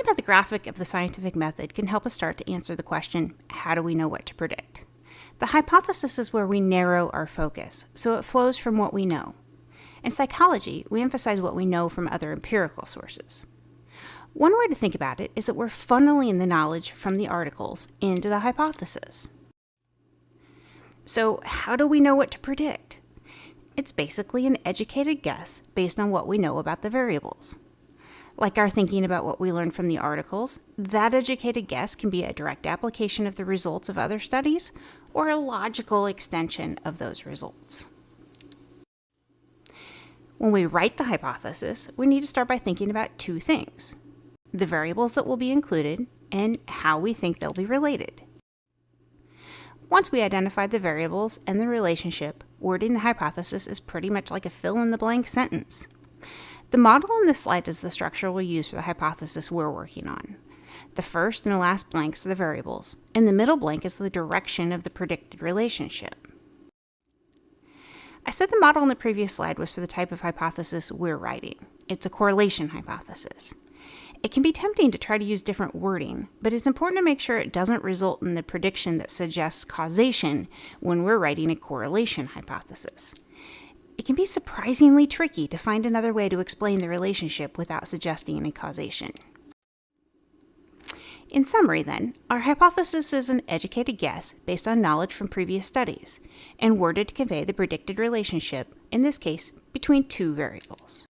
Looking at the graphic of the scientific method can help us start to answer the question, how do we know what to predict? The hypothesis is where we narrow our focus, so it flows from what we know. In psychology, we emphasize what we know from other empirical sources. One way to think about it is that we're funneling the knowledge from the articles into the hypothesis. So how do we know what to predict? It's basically an educated guess based on what we know about the variables. Like our thinking about what we learned from the articles, that educated guess can be a direct application of the results of other studies or a logical extension of those results. When we write the hypothesis, we need to start by thinking about two things: the variables that will be included and how we think they'll be related. Once we identify the variables and the relationship, wording the hypothesis is pretty much like a fill-in-the-blank sentence. The model on this slide is the structure we'll use for the hypothesis we're working on. The first and the last blanks are the variables, and the middle blank is the direction of the predicted relationship. I said the model on the previous slide was for the type of hypothesis we're writing. It's a correlation hypothesis. It can be tempting to try to use different wording, but it's important to make sure it doesn't result in the prediction that suggests causation when we're writing a correlation hypothesis. It can be surprisingly tricky to find another way to explain the relationship without suggesting any causation. In summary, then, our hypothesis is an educated guess based on knowledge from previous studies and worded to convey the predicted relationship, in this case, between two variables.